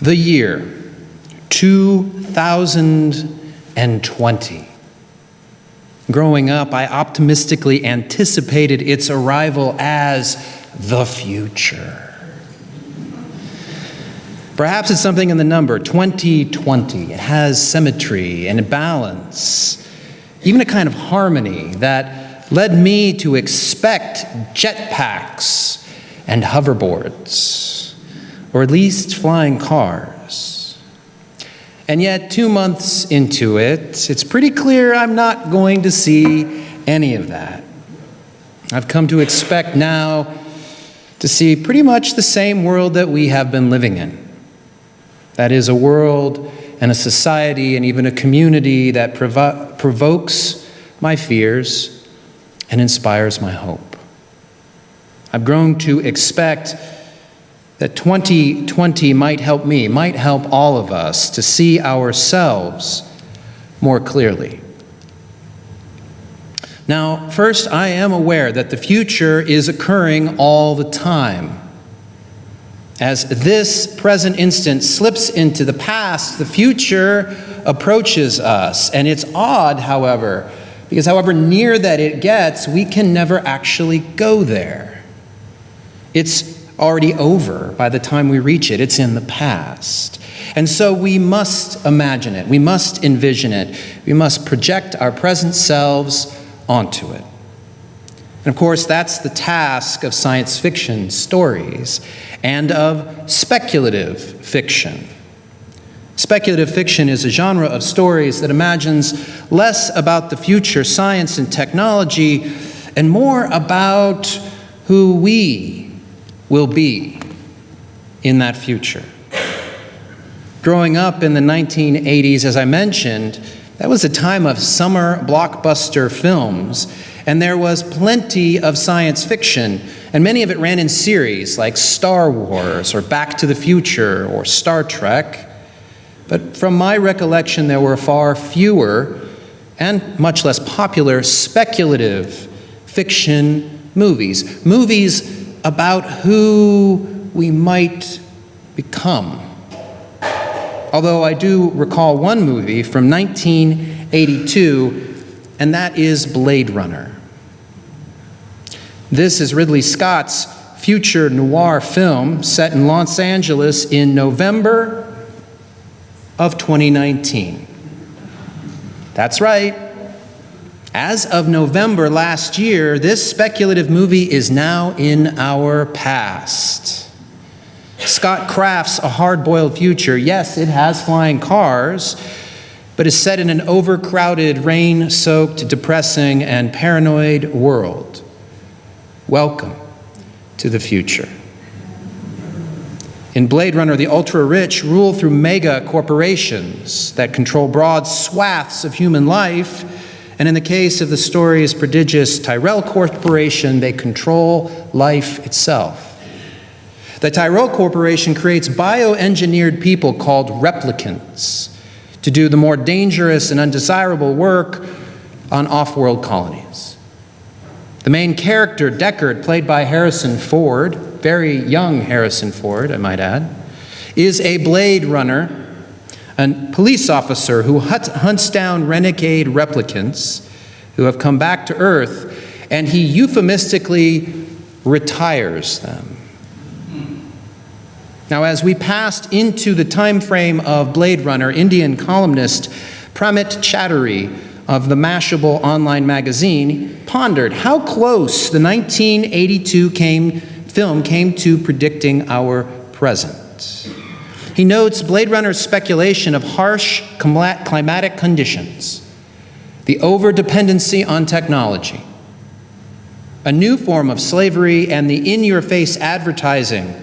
The year 2020. Growing up, I optimistically anticipated its arrival as the future. Perhaps it's something in the number 2020. It has symmetry and balance, even a kind of harmony that led me to expect jetpacks and hoverboards, or at least flying cars. And yet, 2 months into it, it's pretty clear I'm not going to see any of that. I've come to expect now to see pretty much the same world that we have been living in. That is, a world and a society and even a community that provokes my fears and inspires my hope. I've grown to expect that 2020 might help me, might help all of us to see ourselves more clearly. Now, first, I am aware that the future is occurring all the time. As this present instant slips into the past, the future approaches us. And it's odd, however, because however near that it gets, we can never actually go there. It's already over by the time we reach it. It's in the past. And so we must imagine it. We must envision it. We must project our present selves onto it. And of course, that's the task of science fiction stories and of speculative fiction. Speculative fiction is a genre of stories that imagines less about the future science and technology and more about who we will be in that future. Growing up in the 1980s, as I mentioned, that was a time of summer blockbuster films, and there was plenty of science fiction, and many of it ran in series like Star Wars or Back to the Future or Star Trek. But from my recollection, there were far fewer and much less popular speculative fiction movies. Movies about who we might become. Although I do recall one movie from 1982, and that is Blade Runner. This is Ridley Scott's future noir film set in Los Angeles in November of 2019. That's right. As of November last year, this speculative movie is now in our past. Scott crafts a hard-boiled future. Yes, it has flying cars, but is set in an overcrowded, rain-soaked, depressing, and paranoid world. Welcome to the future. In Blade Runner, the ultra-rich rule through mega corporations that control broad swaths of human life, and in the case of the story's prodigious Tyrell Corporation, they control life itself. The Tyrell Corporation creates bioengineered people called replicants to do the more dangerous and undesirable work on off-world colonies. The main character, Deckard, played by Harrison Ford, very young Harrison Ford, I might add, is a Blade Runner, a police officer who hunts down renegade replicants who have come back to Earth, and he euphemistically retires them. Now, as we passed into the time frame of Blade Runner, Indian columnist Pramit Chatterjee of the Mashable online magazine pondered how close the 1982 film came to predicting our present. He notes Blade Runner's speculation of harsh climatic conditions, the over-dependency on technology, a new form of slavery, and the in-your-face advertising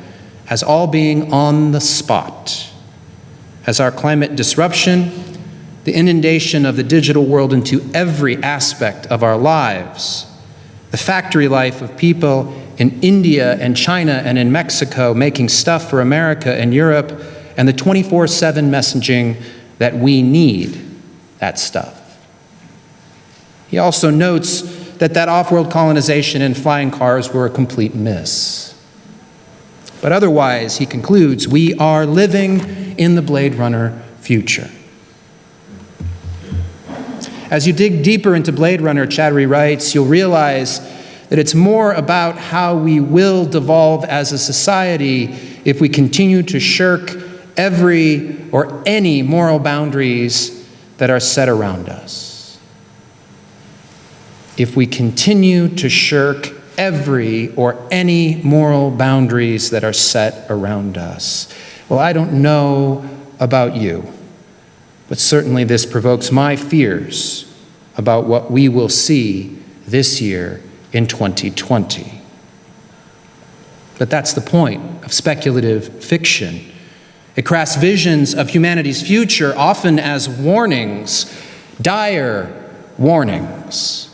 as all being on the spot, as our climate disruption, the inundation of the digital world into every aspect of our lives, the factory life of people in India and China and in Mexico making stuff for America and Europe, and the 24/7 messaging that we need that stuff. He also notes that off-world colonization and flying cars were a complete miss. But otherwise, he concludes, we are living in the Blade Runner future. As you dig deeper into Blade Runner, Crary writes, you'll realize that it's more about how we will devolve as a society if we continue to shirk every or any moral boundaries that are set around us. If we continue to shirk every or any moral boundaries that are set around us. Well, I don't know about you, but certainly this provokes my fears about what we will see this year in 2020. But that's the point of speculative fiction. It crafts visions of humanity's future often as warnings, dire warnings.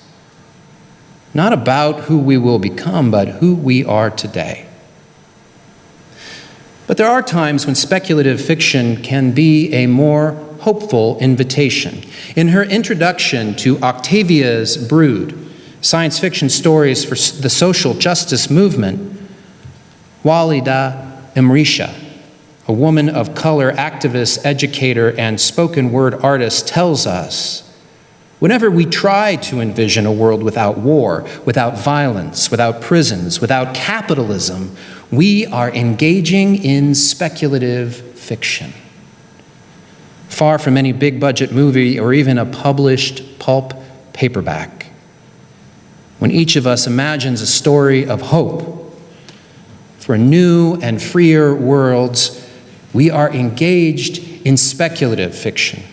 Not about who we will become, but who we are today. But there are times when speculative fiction can be a more hopeful invitation. In her introduction to Octavia's Brood, Science Fiction Stories for the Social Justice Movement, Walida Amrisha, a woman of color activist, educator, and spoken word artist, tells us, whenever we try to envision a world without war, without violence, without prisons, without capitalism, we are engaging in speculative fiction. Far from any big budget movie or even a published pulp paperback. When each of us imagines a story of hope for new and freer worlds, we are engaged in speculative fiction.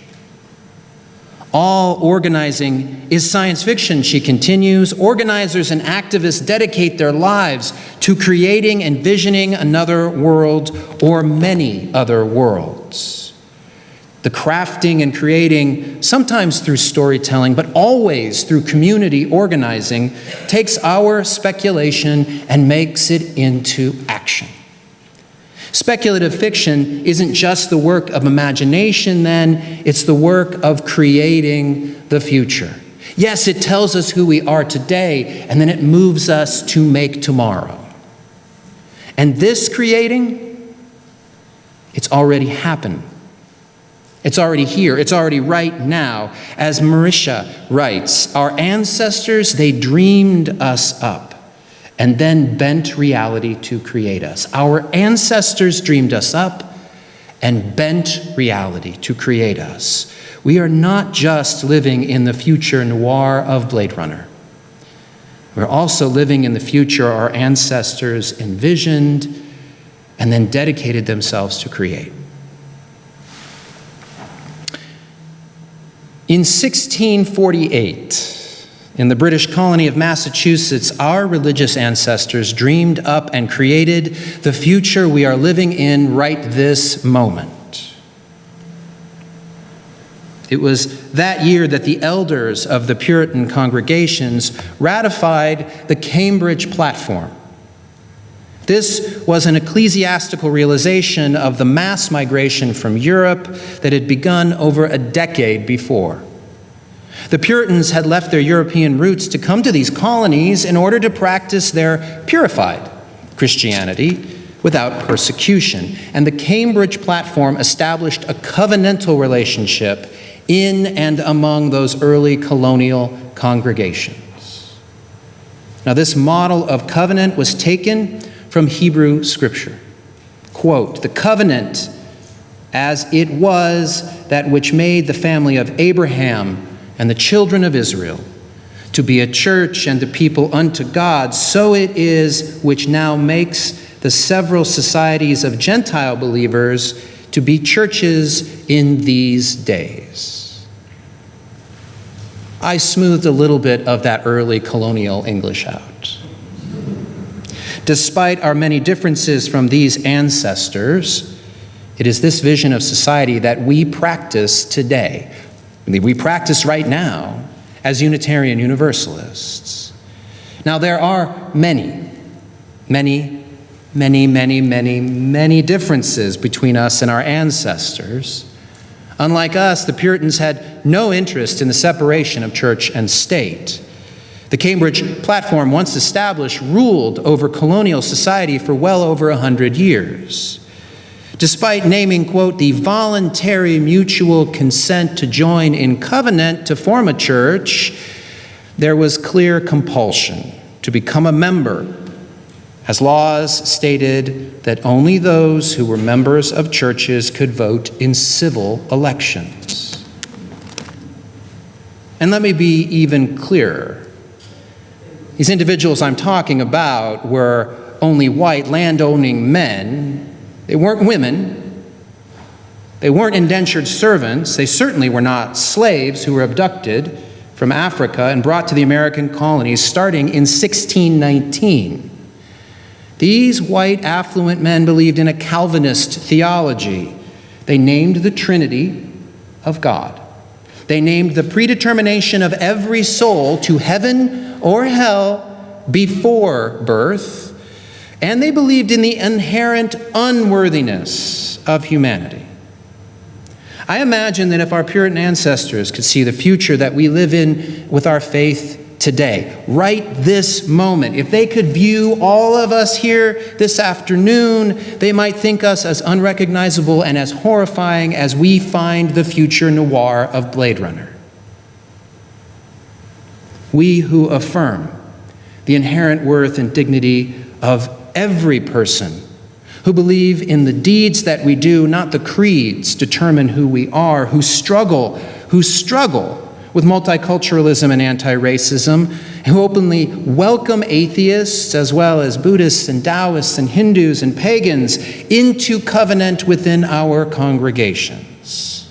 All organizing is science fiction, she continues. Organizers and activists dedicate their lives to creating and envisioning another world or many other worlds. The crafting and creating, sometimes through storytelling, but always through community organizing, takes our speculation and makes it into action. Speculative fiction isn't just the work of imagination, then, it's the work of creating the future. Yes, it tells us who we are today, and then it moves us to make tomorrow. And this creating, it's already happened. It's already here. It's already right now. As Marisha writes, our ancestors, they dreamed us up and then bent reality to create us. Our ancestors dreamed us up and bent reality to create us. We are not just living in the future noir of Blade Runner. We're also living in the future our ancestors envisioned and then dedicated themselves to create. In 1648, in the British colony of Massachusetts, our religious ancestors dreamed up and created the future we are living in right this moment. It was that year that the elders of the Puritan congregations ratified the Cambridge Platform. This was an ecclesiastical realization of the mass migration from Europe that had begun over a decade before. The Puritans had left their European roots to come to these colonies in order to practice their purified Christianity without persecution. And the Cambridge Platform established a covenantal relationship in and among those early colonial congregations. Now, this model of covenant was taken from Hebrew Scripture. Quote, "The covenant as it was that which made the family of Abraham and the children of Israel to be a church and a people unto God, so it is which now makes the several societies of Gentile believers to be churches in these days." I smoothed a little bit of that early colonial English out. Despite our many differences from these ancestors, it is this vision of society that we practice today. We practice right now as Unitarian Universalists. Now, there are many differences between us and our ancestors. Unlike us, the Puritans had no interest in the separation of church and state. The Cambridge Platform, once established, ruled over colonial society for well over 100 years. Despite naming, quote, the voluntary mutual consent to join in covenant to form a church, there was clear compulsion to become a member, as laws stated that only those who were members of churches could vote in civil elections. And let me be even clearer. These individuals I'm talking about were only white landowning men. They weren't women. They weren't indentured servants. They certainly were not slaves who were abducted from Africa and brought to the American colonies starting in 1619. These white affluent men believed in a Calvinist theology. They named the Trinity of God. They named the predetermination of every soul to heaven or hell before birth. And they believed in the inherent unworthiness of humanity. I imagine that if our Puritan ancestors could see the future that we live in with our faith today, right this moment, if they could view all of us here this afternoon, they might think us as unrecognizable and as horrifying as we find the future noir of Blade Runner. We who affirm the inherent worth and dignity of every person, who believe in the deeds that we do, not the creeds determine who we are, who struggle with multiculturalism and anti-racism, and who openly welcome atheists as well as Buddhists and Taoists and Hindus and pagans into covenant within our congregations.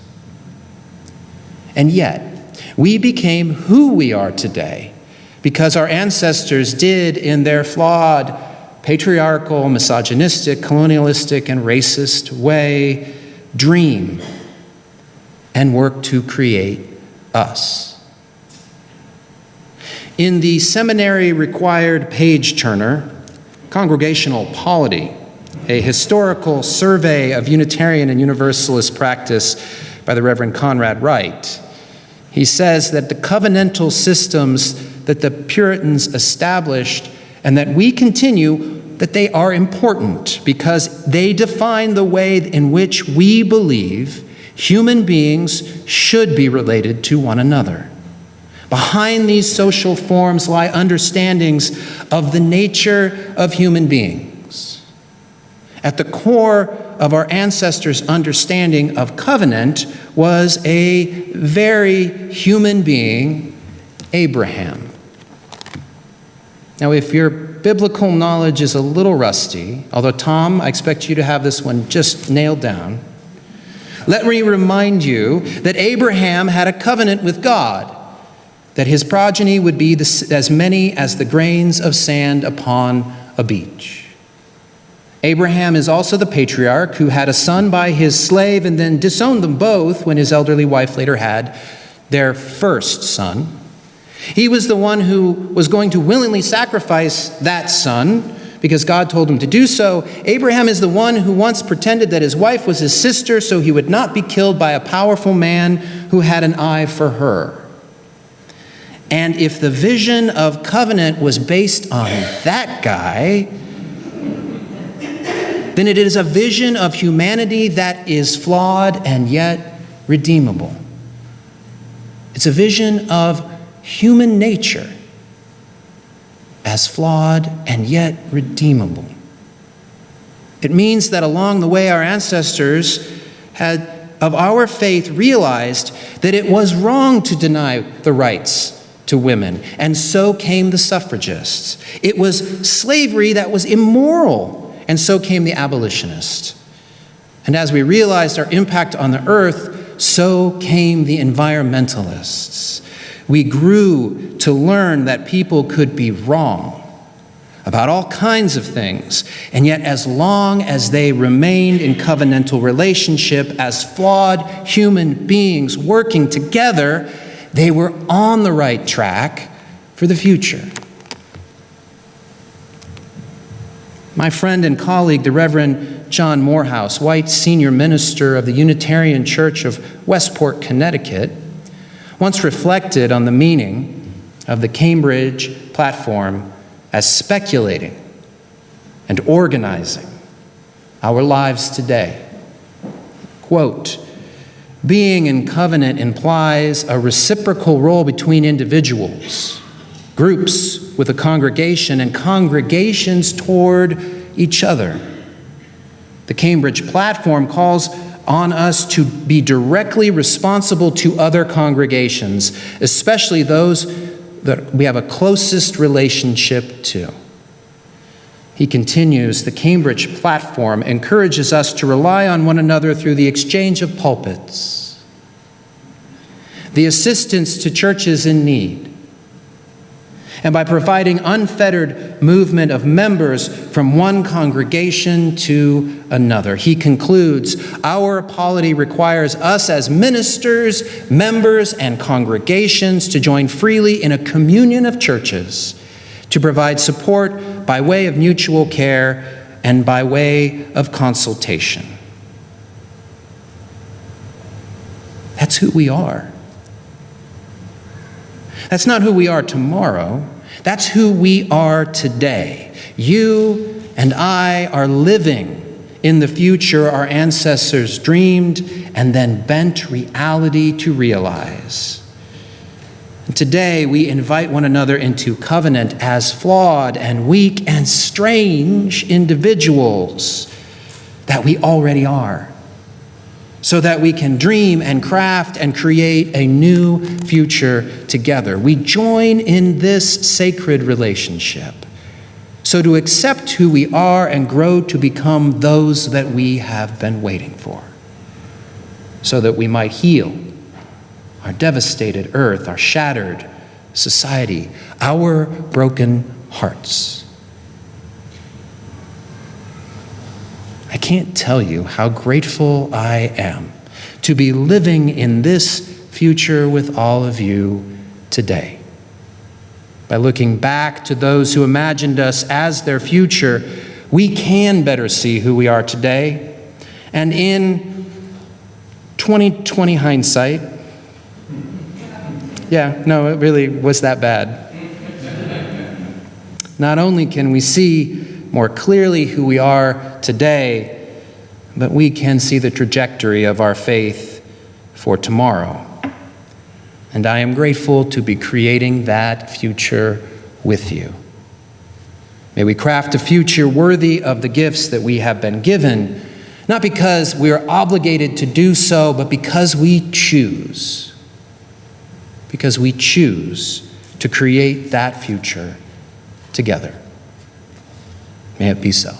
And yet, we became who we are today because our ancestors did, in their flawed, patriarchal, misogynistic, colonialistic, and racist way, dream and work to create us. In the seminary-required page-turner, Congregational Polity, a historical survey of Unitarian and Universalist practice by the Reverend Conrad Wright, he says that the covenantal systems that the Puritans established and that we continue, that they are important because they define the way in which we believe human beings should be related to one another. Behind these social forms lie understandings of the nature of human beings. At the core of our ancestors' understanding of covenant was a very human being, Abraham. Now, if your biblical knowledge is a little rusty, although Tom, I expect you to have this one just nailed down, let me remind you that Abraham had a covenant with God, that his progeny would be as many as the grains of sand upon a beach. Abraham is also the patriarch who had a son by his slave and then disowned them both when his elderly wife later had their first son. He was the one who was going to willingly sacrifice that son because God told him to do so. Abraham is the one who once pretended that his wife was his sister so he would not be killed by a powerful man who had an eye for her. And if the vision of covenant was based on that guy, then it is a vision of humanity that is flawed and yet redeemable. It's a vision of human nature as flawed and yet redeemable. It means that along the way, our ancestors had, of our faith, realized that it was wrong to deny the rights to women, and so came the suffragists. It was slavery that was immoral, and so came the abolitionists. And as we realized our impact on the earth, so came the environmentalists. We grew to learn that people could be wrong about all kinds of things, and yet as long as they remained in covenantal relationship as flawed human beings working together, they were on the right track for the future. My friend and colleague, the Reverend John Morehouse, white senior minister of the Unitarian Church of Westport, Connecticut, once reflected on the meaning of the Cambridge platform as speculating and organizing our lives today. Quote, being in covenant implies a reciprocal role between individuals, groups with a congregation, and congregations toward each other. The Cambridge platform calls on us to be directly responsible to other congregations, especially those that we have a closest relationship to. He continues, the Cambridge platform encourages us to rely on one another through the exchange of pulpits, the assistance to churches in need, and by providing unfettered movement of members from one congregation to another. He concludes, our polity requires us as ministers, members, and congregations to join freely in a communion of churches, to provide support by way of mutual care and by way of consultation. That's who we are. That's not who we are tomorrow. That's who we are today. You and I are living in the future our ancestors dreamed and then bent reality to realize. And today we invite one another into covenant as flawed and weak and strange individuals that we already are, so that we can dream and craft and create a new future together. We join in this sacred relationship, so to accept who we are and grow to become those that we have been waiting for, so that we might heal our devastated earth, our shattered society, our broken hearts. I can't tell you how grateful I am to be living in this future with all of you today. By looking back to those who imagined us as their future, we can better see who we are today. And in 2020 hindsight, it really was that bad. Not only can we see more clearly who we are today, but we can see the trajectory of our faith for tomorrow. And I am grateful to be creating that future with you. May we craft a future worthy of the gifts that we have been given, not because we are obligated to do so, but because we choose. Because we choose to create that future together. May it be so.